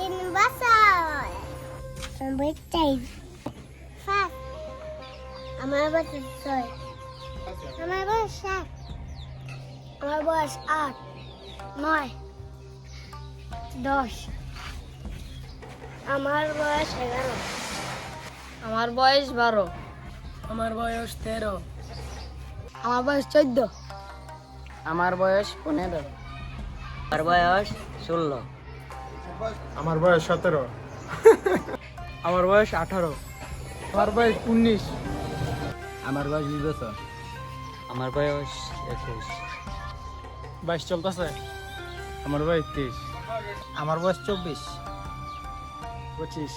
বছর। আমার বয়স 5। আমার বয়স 6। আমার বয়স 7। আমার বয়স 8, 9, 10। আমার বয়স 11। আমার বয়স 12। আমার বয়স 13। আমার বয়স 14। আমার বয়স 15। আমার বয়স 16। আমার বয়স 17। আমার বয়স 18। আমার বয়স 19। আমার বয়স 20 বছর। আমার বয়স 21। 22 চলতেছে। আমার বয়স 23। আমার বয়স 24। 25।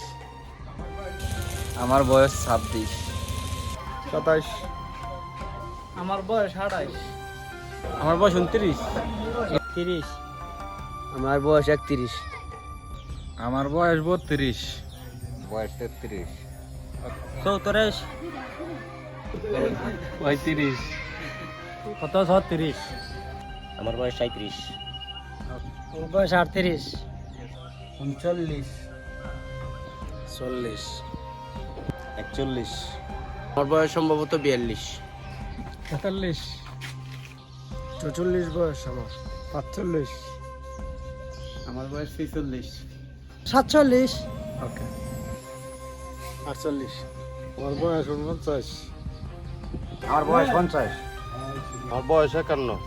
আমার বয়স 26। 27। আমার বয়স 28। আমার বয়স 29। 30। আমার বয়স 31। আমার বয়স 32। বয়স 33। 34। 35। কত 36? আমার বয়স 37। আমার বয়স 38। 39। 40। 41। আমার বয়স সম্ভবত 42। 43। 44 বয়স আমার। 45। আমার বয়স 46। 47। ওকে। 48। আমার বয়স 49। আমার বয়স 50। আমার বয়স 51।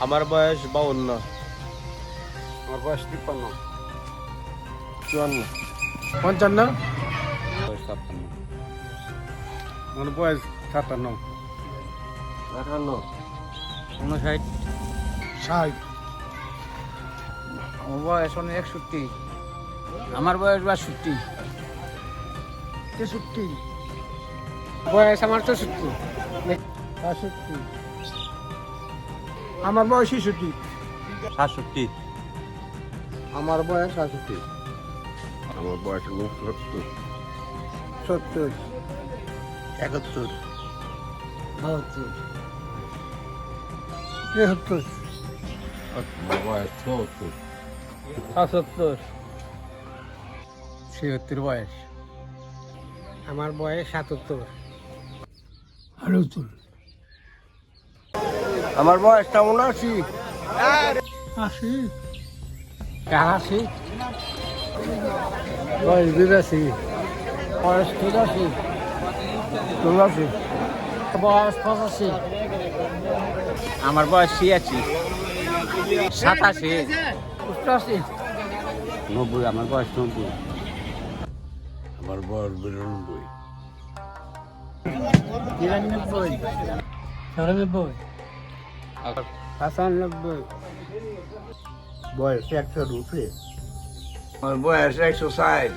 আমার বয়স 52। আমার বয়স 53। 54। 55। বয়স 56। আমার বয়স 57। 58। 59। 60। আমার বয়স 61। আমার বয়স 62। 63। বয়স আমার 64। 65। আমার বয়স 66। 67। আমার বয়স 66। আমার বয়স 70। 70। 71। 72। 73। আমার বয়স 74। 77। 76 বয়স। আমার বয়স 77। 78। আমার বয়স 79। 80। 81। বয়স 82। বয়স 83। 84। বয়স 85। আমার বয়স 86। 87। 88। 90। আমার বয়স 90। আমার বয়স 92। 99। 94। 95। বয়স 100 উপরে। আমার বয়স 160।